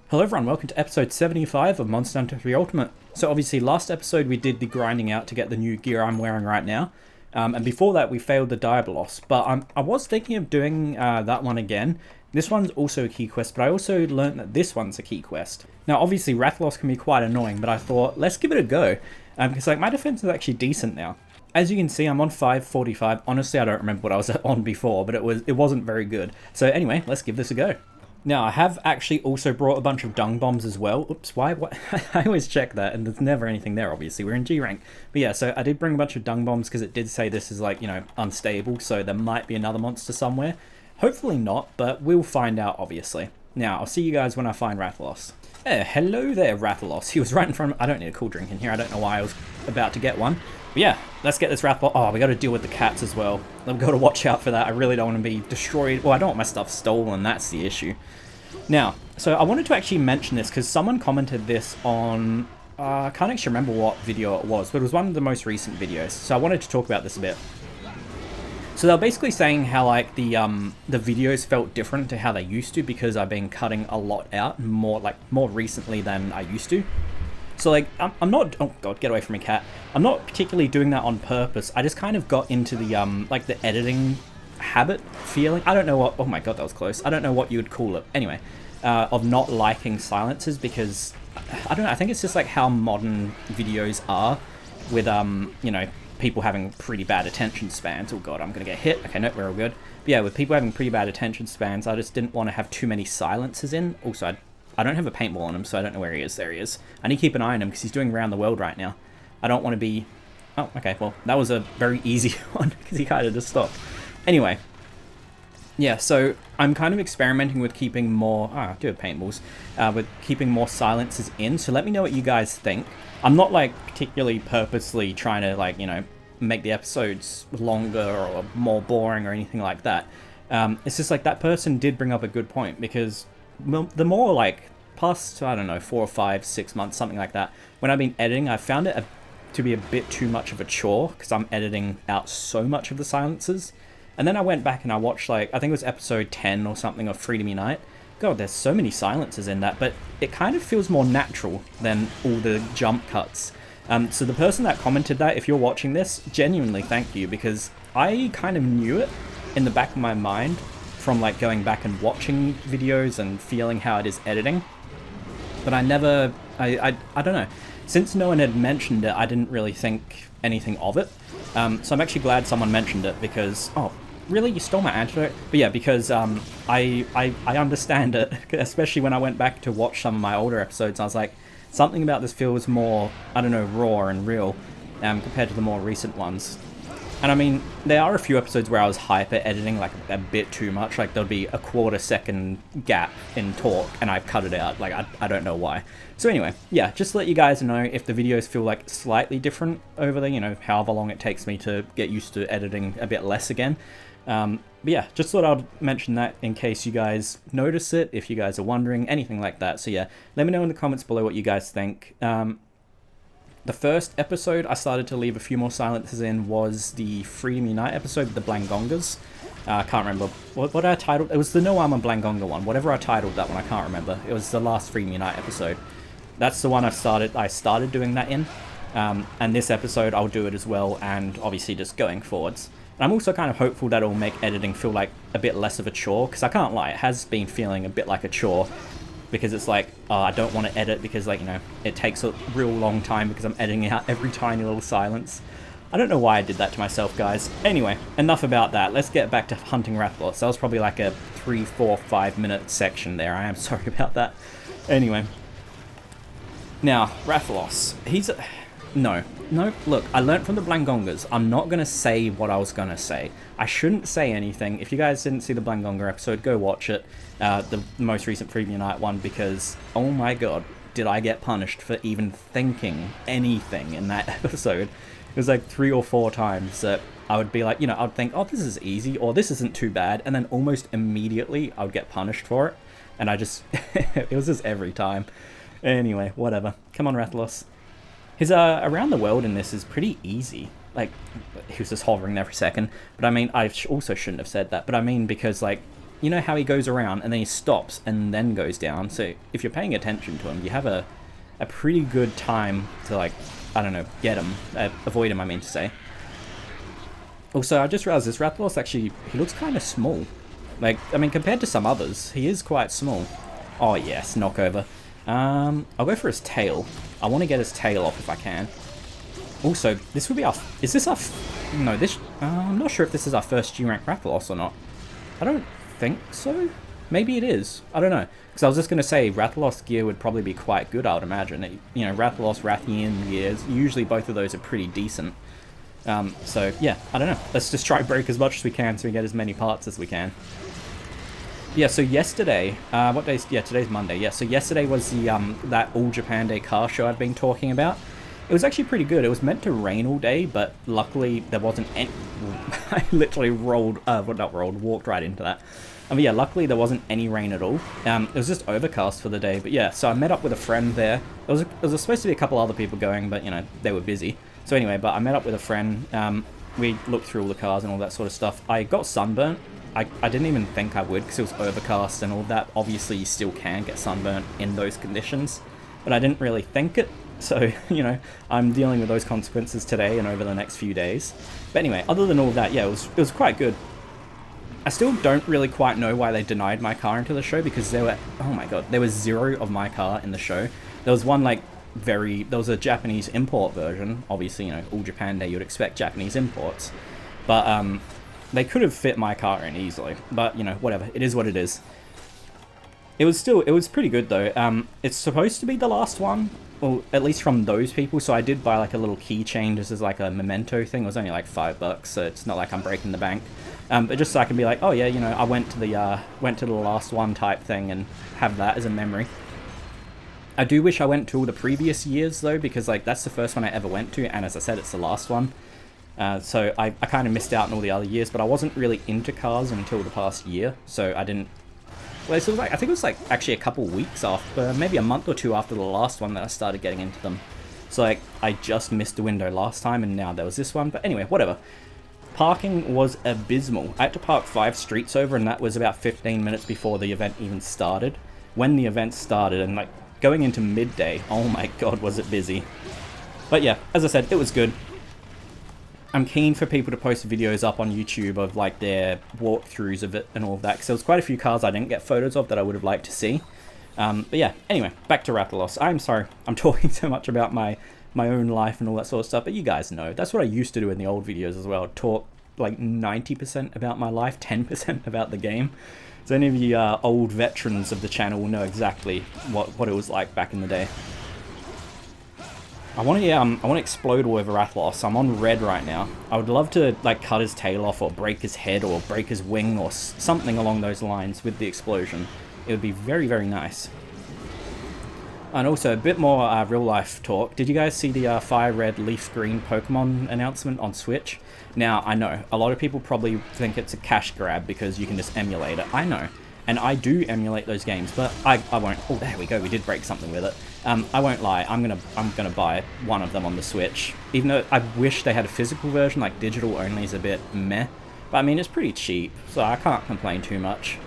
Hello everyone, welcome to episode 75 of Monster Hunter 3 Ultimate. So obviously last episode we did the grinding out to get the new gear I'm wearing right now. And before that we failed the Diabolos, but I was thinking of doing that one again. This one's also a key quest, but I also learned that this one's a key quest. Now obviously Rathalos can be quite annoying, but I thought let's give it a go. Because like my defense is actually decent now. As you can see, I'm on 545. Honestly, I don't remember what I was on before, but it wasn't very good. So anyway, let's give this a go. Now, I have actually also brought a bunch of dung bombs as well. Oops, why? What? I always check that, and there's never anything there, obviously. We're in G rank. But yeah, so I did bring a bunch of dung bombs because it did say this is, like, you know, unstable, so there might be another monster somewhere. Hopefully not, but we'll find out, obviously. Now, I'll see you guys when I find Rathalos. Hello there, Rathalos. He was right in front of me. I don't need a cool drink in here. I don't know why I was about to get one. But yeah, let's get this Rathalos. Oh, we got to deal with the cats as well. We've got to watch out for that. I really don't want to be destroyed. Well, I don't want my stuff stolen. That's the issue. Now, so I wanted to actually mention this because someone commented this on, I can't actually remember what video it was, but it was one of the most recent videos. So I wanted to talk about this a bit. So they're basically saying how like the videos felt different to how they used to because I've been cutting a lot out more recently than I used to. So like I'm not, oh god, get away from me, cat. I'm not particularly doing that on purpose. I just kind of got into the like the editing habit feeling. I don't know what, oh my god, that was close. I don't know what you would call it. Anyway, of not liking silences because I don't know, I think it's just like how modern videos are with you know, people having pretty bad attention spans. Oh god, I'm gonna get hit. Okay, no, we're all good. But yeah, with people having pretty bad attention spans, I just didn't want to have too many silences in. Also, I don't have a paintball on him, so I don't know where he is. There he is. I need to keep an eye on him because he's doing around the world right now. I don't want to be, oh, okay, well, that was a very easy one because he kind of just stopped. Anyway, yeah, so I'm kind of experimenting with keeping more, I do have paintballs, with keeping more silences in, so let me know what you guys think. I'm not, like, particularly purposely trying to, like, you know, make the episodes longer or more boring or anything like that. It's just, like, that person did bring up a good point, because the more, like, past, I don't know, 4 or 5, 6 months, something like that, when I've been editing, I've found it to be a bit too much of a chore, because I'm editing out so much of the silences. And then I went back and I watched, like, I think it was episode 10 or something of Freedom Unite. God, there's so many silences in that, but it kind of feels more natural than all the jump cuts. So the person that commented that, if you're watching this, genuinely thank you, because I kind of knew it in the back of my mind from, like, going back and watching videos and feeling how it is editing. But I never, I don't know. Since no one had mentioned it, I didn't really think anything of it. So I'm actually glad someone mentioned it because, oh, really? You stole my antidote? But yeah, because I understand it, especially when I went back to watch some of my older episodes. I was like, something about this feels more, I don't know, raw and real compared to the more recent ones. And I mean, there are a few episodes where I was hyper editing, like a bit too much. Like there'll be a quarter-second gap in talk, and I've cut it out. Like I don't know why. So anyway, yeah, just to let you guys know if the videos feel like slightly different over the, you know, however long it takes me to get used to editing a bit less again. But yeah, just thought I'd mention that in case you guys notice it, if you guys are wondering, anything like that. So yeah, let me know in the comments below what you guys think. The first episode I started to leave a few more silences in was the Freedom Unite episode with the Blangongas. I can't remember what I titled. It was the No Armor Blangonga one. Whatever I titled that one, I can't remember. It was the last Freedom Unite episode. That's the one I started doing that in. And this episode I'll do it as well, and obviously just going forwards. And I'm also kind of hopeful that it'll make editing feel like a bit less of a chore, because I can't lie, it has been feeling a bit like a chore. Because it's like, I don't want to edit because, like, you know, it takes a real long time because I'm editing out every tiny little silence. I don't know why I did that to myself, guys. Anyway, enough about that. Let's get back to hunting Rathalos. That was probably like a 3, 4, 5 minute section there. I am sorry about that. Anyway. Now, Rathalos. He's a... No, look, I learnt from the Blangongas. I'm not going to say what I was going to say. I shouldn't say anything. If you guys didn't see the Blangonga episode, go watch it. The most recent Freedom Unite one, because, oh my god, did I get punished for even thinking anything in that episode. It was like 3 or 4 times that I would be like, you know, I'd think, oh, this is easy, or this isn't too bad, and then almost immediately I would get punished for it. And I just, it was just every time. Anyway, whatever. Come on, Rathalos. His around the world in this is pretty easy. Like, he was just hovering there for a second. But I mean, I also shouldn't have said that. But I mean, because, like, you know how he goes around and then he stops and then goes down. So if you're paying attention to him, you have a pretty good time to, like, I don't know, get him, avoid him, I mean to say. Also, I just realized this Rathalos actually, he looks kind of small. Like, I mean, compared to some others, he is quite small. Oh yes, knockover. I'll go for his tail. I want to get his tail off if I can. Also, this would be our, is this our, no, this, I'm not sure if this is our first G-rank Rathalos or not. I don't think so. Maybe it is. I don't know. Because I was just going to say, Rathalos gear would probably be quite good, I would imagine. You know, Rathalos, Rathian gears, usually both of those are pretty decent. So, yeah, I don't know. Let's just try and break as much as we can so we get as many parts as we can. Yeah, so yesterday, what day is, yeah, today's Monday. Yeah, so yesterday was the, that All Japan Day car show I've been talking about. It was actually pretty good. It was meant to rain all day, but luckily there wasn't any... I literally rolled, well, not rolled, walked right into that. Yeah, luckily there wasn't any rain at all. It was just overcast for the day, but yeah, so I met up with a friend there. There was supposed to be a couple other people going, but, you know, they were busy. So anyway, but I met up with a friend. We looked through all the cars and all that sort of stuff. I got sunburnt. I didn't even think I would because it was overcast and all that. Obviously, you still can get sunburnt in those conditions, but I didn't really think it. So, you know, I'm dealing with those consequences today and over the next few days. But anyway, other than all that, yeah, it was quite good. I still don't really quite know why they denied my car into the show, because there were, oh my god, there was 0 of my car in the show. There was one, like, there was a Japanese import version. Obviously, you know, All Japan Day, you'd expect Japanese imports. But, they could have fit my car in easily. But, you know, whatever. It is what it is. It was pretty good, though. It's supposed to be the last one. Well, at least from those people. So I did buy, like, a little keychain just as, like, a memento thing. It was only, like, $5, so it's not like I'm breaking the bank. But just so I can be like, oh yeah, you know, I went to the last one type thing and have that as a memory. I do wish I went to all the previous years, though, because, like, that's the first one I ever went to, and as I said, it's the last one. So I kind of missed out on all the other years, but I wasn't really into cars until the past year, so I didn't... Well, so it was like, I think it was, like, actually a couple weeks after, maybe a month or two after the last one that I started getting into them. So, like, I just missed the window last time, and now there was this one, but anyway, whatever. Parking was abysmal. I had to park 5 streets over, and that was about 15 minutes before the event even started. When the event started, and, like, going into midday, oh my god, was it busy. But yeah, as I said, it was good. I'm keen for people to post videos up on YouTube of, like, their walkthroughs of it and all of that, because there was quite a few cars I didn't get photos of that I would have liked to see. But yeah, anyway, back to Rathalos. I'm sorry, I'm talking so much about my own life and all that sort of stuff, but you guys know. That's what I used to do in the old videos as well. I'd talk, like, 90% about my life, 10% about the game. So any of you old veterans of the channel will know exactly what it was like back in the day. I want to explode all over Rathalos. I'm on red right now. I would love to, like, cut his tail off or break his head or break his wing or something along those lines with the explosion. It would be very, very nice. And also, a bit more real-life talk. Did you guys see the Fire Red, Leaf Green Pokemon announcement on Switch? Now, I know, a lot of people probably think it's a cash grab because you can just emulate it. I know. And I do emulate those games, but I won't... Oh, there we go, we did break something with it. I won't lie, I'm gonna buy one of them on the Switch. Even though I wish they had a physical version, like digital only is a bit meh. But I mean, it's pretty cheap, so I can't complain too much.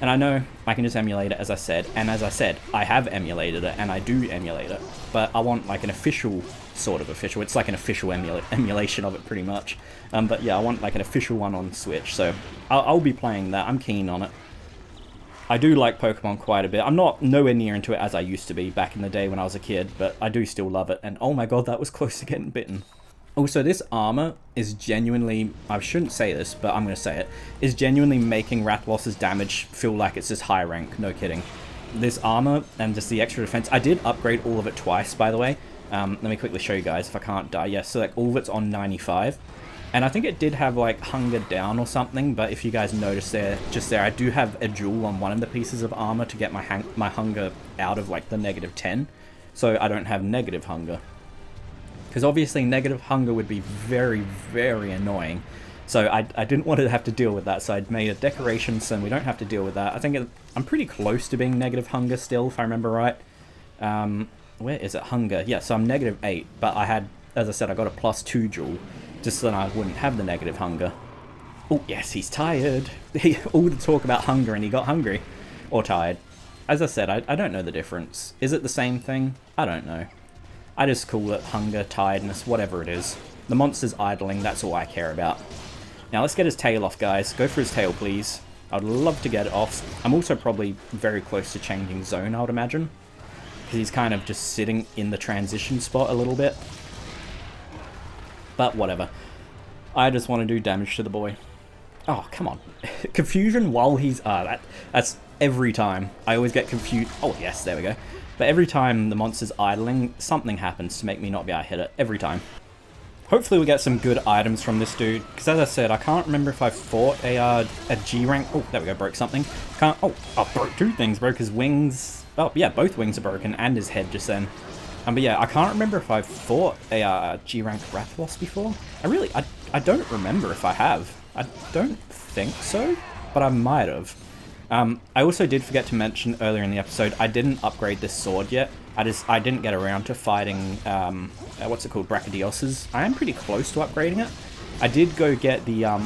And I know I can just emulate it, as I said. And as I said, I have emulated it, and I do emulate it. But I want, like, an official, sort of official. It's like an official emulation of it, pretty much. But yeah, I want, like, an official one on Switch. So I'll be playing that. I'm keen on it. I do like Pokemon quite a bit. I'm not nowhere near into it as I used to be back in the day when I was a kid. But I do still love it. And oh my god, that was close to getting bitten. Also, this armor is genuinely, I shouldn't say this, but I'm going to say it, is genuinely making Rathalos' damage feel like it's just high rank, no kidding. This armor and just the extra defense, I did upgrade all of it twice, by the way. Let me quickly show you guys if I can't die. Yeah, so like all of it's on 95. And I think it did have like hunger down or something, but if you guys notice there, just there, I do have a jewel on one of the pieces of armor to get my hunger out of like the -10. So I don't have negative hunger. Because obviously negative hunger would be very, very annoying. So I didn't want to have to deal with that, so I'd made a decoration so we don't have to deal with that. I think I'm pretty close to being negative hunger still, if I remember right. Where is it? Hunger. Yeah, so I'm -8, but I had, as I said, I got a +2 jewel, just so that I wouldn't have the negative hunger. Oh, yes, he's tired. All the talk about hunger and he got hungry. Or tired. As I said, I don't know the difference. Is it the same thing? I don't know. I just call it hunger, tiredness, whatever it is. The monster's idling, that's all I care about. Now let's get his tail off, guys. Go for his tail, please. I'd love to get it off. I'm also probably very close to changing zone, I would imagine. Because he's kind of just sitting in the transition spot a little bit. But whatever. I just want to do damage to the boy. Oh, come on. Confusion while he's... that's every time. I always get confused. Oh, yes, there we go. But every time the monster's idling, something happens to make me not be able to hit it. Every time. Hopefully we get some good items from this dude. Because as I said, I can't remember if I fought a G rank. Oh, there we go, broke something. Broke two things. Broke his wings. Oh, yeah, both wings are broken and his head just then. But yeah, I can't remember if I fought a G rank Rathalos before. I don't remember if I have. I don't think so, but I might have. I also did forget to mention earlier in the episode, I didn't upgrade this sword yet. I didn't get around to fighting, what's it called, Brachadioses. I am pretty close to upgrading it. I did go get the, I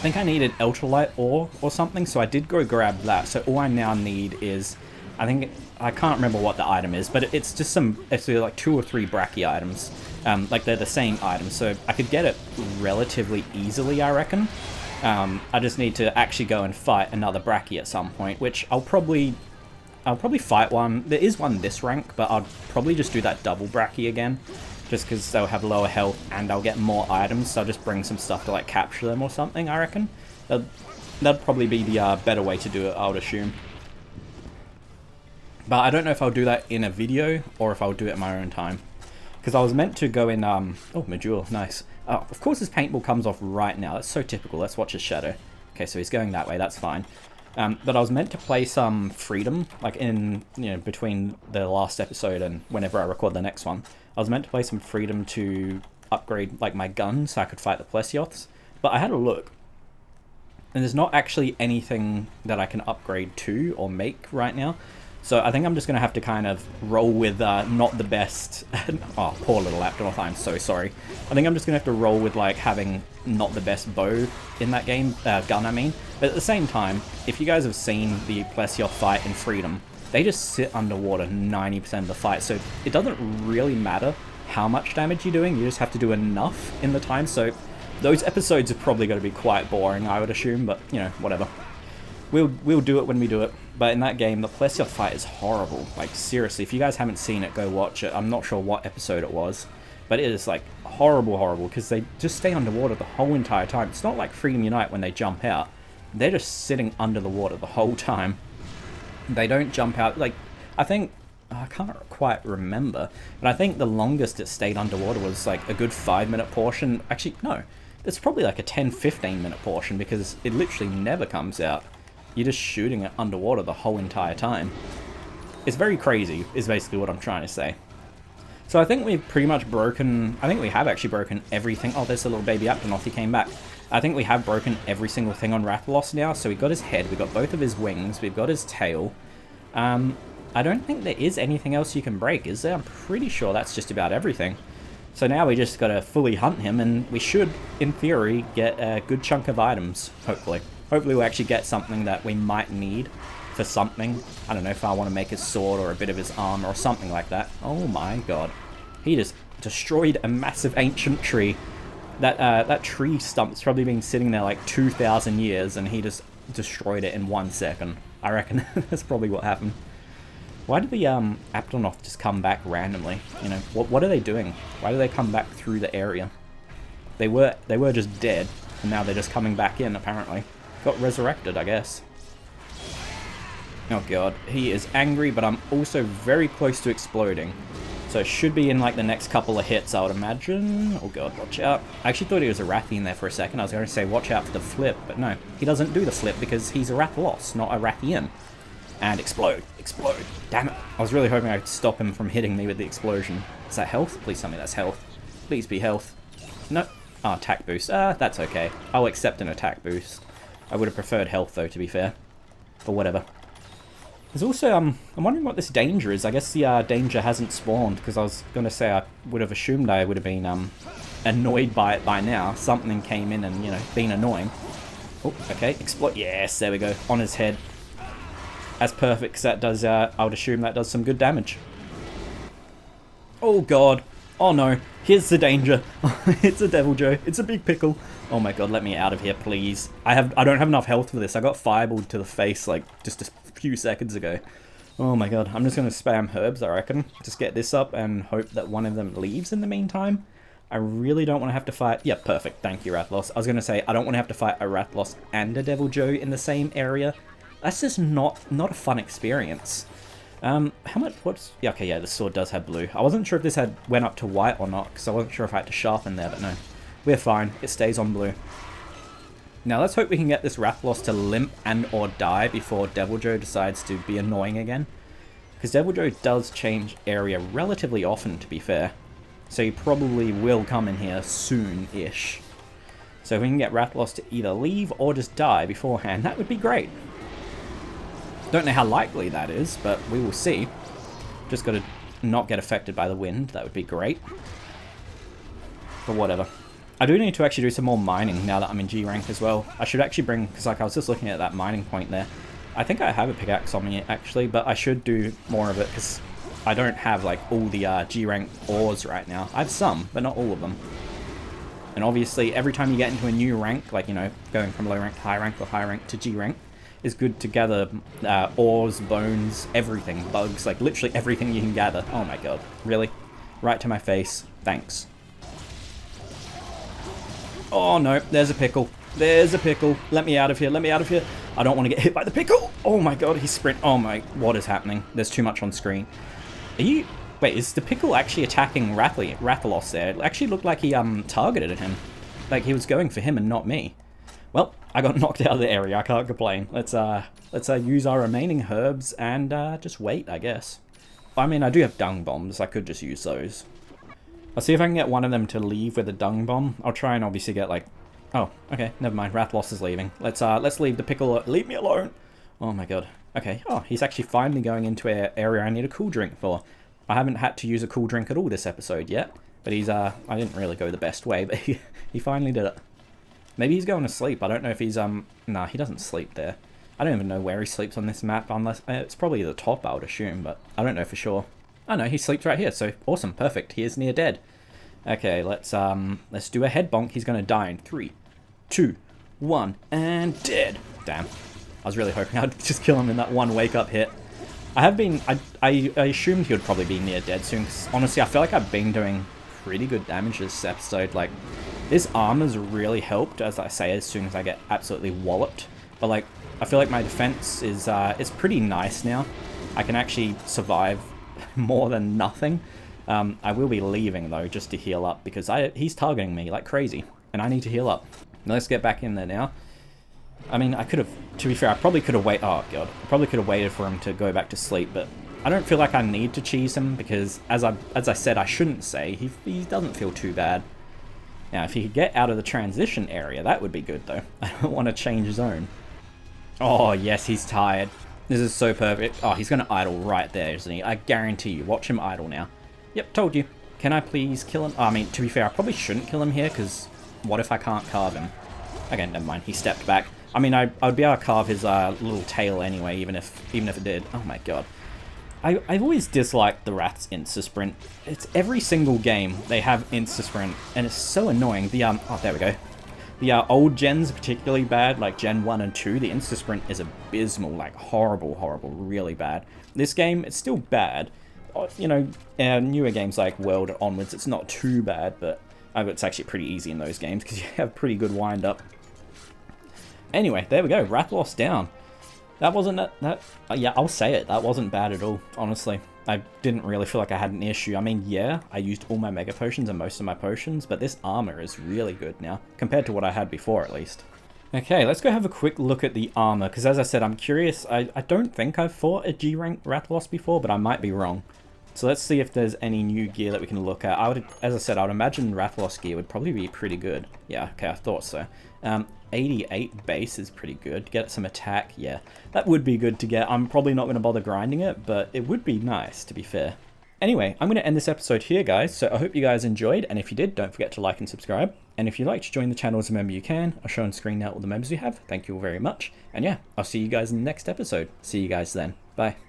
think I needed Ultralight ore or something, so I did go grab that. So all I now need is, I can't remember what the item is, but it's just it's like 2 or 3 Brachie items. Like they're the same items, so I could get it relatively easily, I reckon. I just need to actually go and fight another Brachie at some point, which I'll probably fight one. There is one this rank, but I'll probably just do that double Brachie again, just because they'll have lower health and I'll get more items, so I'll just bring some stuff to like capture them or something, I reckon. That'd probably be the better way to do it, I would assume. But I don't know if I'll do that in a video or if I'll do it at my own time. Because I was meant to go in, oh, Majul, nice. Of course his paintball comes off right now. That's so typical. Let's watch his shadow. Okay, so he's going that way. That's fine. But I was meant to play some Freedom, like in, between the last episode and whenever I record the next one. I was meant to play some Freedom to upgrade, like, my gun so I could fight the Plesioths. But I had a look. And there's not actually anything that I can upgrade to or make right now. So I think I'm just going to have to kind of roll with not the best... oh, poor little Aptonoth, I'm so sorry. I think I'm just going to have to roll with like having not the best bow in that game, gun I mean. But at the same time, if you guys have seen the Plesioth fight in Freedom, they just sit underwater 90% of the fight. So it doesn't really matter how much damage you're doing, you just have to do enough in the time. So those episodes are probably going to be quite boring, I would assume, but whatever. We'll do it when we do it. But in that game, the Plesioth fight is horrible. Like, seriously, if you guys haven't seen it, go watch it. I'm not sure what episode it was. But it is, like, horrible, because they just stay underwater the whole entire time. It's not like Freedom Unite when they jump out. They're just sitting under the water the whole time. They don't jump out. Like, I think... I can't quite remember. But I think the longest it stayed underwater was, like, a good 5-minute portion. Actually, no. It's probably, like, a 10-15 minute portion, because it literally never comes out. You're just shooting it underwater the whole entire time. It's very crazy, is basically what I'm trying to say. So I think we've pretty much broken... I think we have actually broken everything. Oh, there's a little baby Aptonoth, he came back. I think we have broken every single thing on Rathalos now. So we got his head, we got both of his wings, we've got his tail. I don't think there is anything else you can break, is there? I'm pretty sure that's just about everything. So now we just gotta fully hunt him, and we should, in theory, get a good chunk of items, hopefully. Hopefully we'll actually get something that we might need for something. I don't know if I want to make his sword or a bit of his armor or something like that. Oh my god. He just destroyed a massive ancient tree. That tree stump's probably been sitting there like 2,000 years and he just destroyed it in 1 second. I reckon that's probably what happened. Why did the Aptonoth just come back randomly? What are they doing? Why do they come back through the area? They were just dead, and now they're just coming back in, apparently. Got resurrected, I guess. Oh god, he is angry, but I'm also very close to exploding. So it should be in like the next couple of hits, I would imagine. Oh god, watch out. I actually thought he was a Rathian there for a second. I was going to say watch out for the flip, but no. He doesn't do the flip because he's a Rathalos, not a Rathian. And explode. Explode. Damn it. I was really hoping I could stop him from hitting me with the explosion. Is that health? Please tell me that's health. Please be health. No. Oh, attack boost. That's okay. I'll accept an attack boost. I would have preferred health, though, to be fair. But whatever. There's also, I'm wondering what this danger is. I guess the danger hasn't spawned, because I was going to say I would have assumed I would have been annoyed by it by now. Something came in and, you know, been annoying. Oh, okay, exploit. Yes, there we go. On his head. That's perfect, because that does, I would assume that does some good damage. Oh god. Oh no. Here's the danger. It's a Devil Joe. It's a big pickle. Oh my god, let me out of here, please. I don't have enough health for this. I got fireballed to the face, like, just a few seconds ago. Oh my god. I'm just going to spam herbs, I reckon. Just get this up and hope that one of them leaves in the meantime. I really don't want to have to fight... Yeah, perfect. Thank you, Rathalos. I was going to say, I don't want to have to fight a Rathalos and a Devil Joe in the same area. That's just not a fun experience. How much... What's... Yeah, okay, yeah, the sword does have blue. I wasn't sure if this went up to white or not, because I wasn't sure if I had to sharpen there, but no. We're fine. It stays on blue. Now, let's hope we can get this Rathalos to limp and or die before Devil Joe decides to be annoying again. Because Devil Joe does change area relatively often, to be fair. So he probably will come in here soon-ish. So if we can get Rathalos to either leave or just die beforehand, that would be great. Don't know how likely that is, but we will see. Just got to not get affected by the wind. That would be great. But whatever. I do need to actually do some more mining now that I'm in G rank as well. I should actually bring, because like I was just looking at that mining point there. I think I have a pickaxe on me actually, but I should do more of it because I don't have like all the G rank ores right now. I have some, but not all of them. And obviously every time you get into a new rank, like, you know, going from low rank to high rank or high rank to G rank, is good to gather ores, bones, everything, bugs, like literally everything you can gather. Oh my god, really? Right to my face, thanks. Oh no, there's a pickle. There's a pickle. Let me out of here, let me out of here. I don't want to get hit by the pickle. Oh my god, he's sprint. Oh my, what is happening? There's too much on screen. Are you... Wait, is the pickle actually attacking Rathalos there? It actually looked like he targeted him. Like he was going for him and not me. Well, I got knocked out of the area. I can't complain. Let's use our remaining herbs and just wait, I guess. I mean, I do have dung bombs. I could just use those. I'll see if I can get one of them to leave with a dung bomb. I'll try and obviously get like... Oh, okay, never mind. Rathalos is leaving. Let's leave the pickle. Leave me alone. Oh my god. Okay. Oh, he's actually finally going into an area I need a cool drink for. I haven't had to use a cool drink at all this episode yet, but he's I didn't really go the best way, but he finally did it. Maybe he's going to sleep. I don't know if he's nah, he doesn't sleep there. I don't even know where he sleeps on this map, unless it's probably the top, I would assume, but I don't know for sure. Oh no, he sleeps right here, so awesome, perfect. He is near dead. Okay, let's do a head bonk. He's gonna die in 3, 2, 1, and dead. Damn. I was really hoping I'd just kill him in that one wake up hit. I assumed he would probably be near dead soon, because honestly, I feel like I've been doing pretty good damage this episode. Like, this armor's really helped, as I say, as soon as I get absolutely walloped. But like, I feel like my defense is pretty nice now. I can actually survive more than nothing. I will be leaving though, just to heal up, because he's targeting me like crazy, and I need to heal up. Now, let's get back in there now. I mean, I could have, to be fair, I probably could have waited, oh god, I probably could have waited for him to go back to sleep, but I don't feel like I need to cheese him, because as I said, I shouldn't say, he doesn't feel too bad. Now, if he could get out of the transition area, that would be good though. I don't want to change zone. Oh yes, he's tired. This is so perfect. Oh, he's going to idle right there, isn't he? I guarantee you. Watch him idle now. Yep, told you. Can I please kill him? Oh, I mean, to be fair, I probably shouldn't kill him here, because what if I can't carve him? Okay, never mind. He stepped back. I mean, I'd be able to carve his little tail anyway, even if it did. Oh my god. I've always disliked the Rath's Insta-Sprint. It's every single game they have Insta-Sprint, and it's so annoying. The, oh, there we go. The old gens are particularly bad, like Gen 1 and 2. The Insta-Sprint is abysmal, like horrible, horrible, really bad. This game, it's still bad. You know, newer games like World onwards, it's not too bad, but it's actually pretty easy in those games because you have pretty good wind-up. Anyway, there we go. Rathalos down. That wasn't yeah, I'll say it. That wasn't bad at all, honestly. I didn't really feel like I had an issue. I mean, yeah, I used all my Mega Potions and most of my potions, but this armor is really good now, compared to what I had before, at least. Okay, let's go have a quick look at the armor, because as I said, I'm curious. I don't think I've fought a G-rank Rathalos before, but I might be wrong. So let's see if there's any new gear that we can look at. As I said, I would imagine Rathalos gear would probably be pretty good. Yeah, okay, I thought so. 88 base is pretty good. Get some attack, yeah. That would be good to get. I'm probably not going to bother grinding it, but it would be nice, to be fair. Anyway, I'm going to end this episode here, guys, so I hope you guys enjoyed, and if you did, don't forget to like and subscribe. And if you'd like to join the channel as a member, you can. I'll show on screen now all the members we have. Thank you all very much. And yeah, I'll see you guys in the next episode. See you guys then. Bye.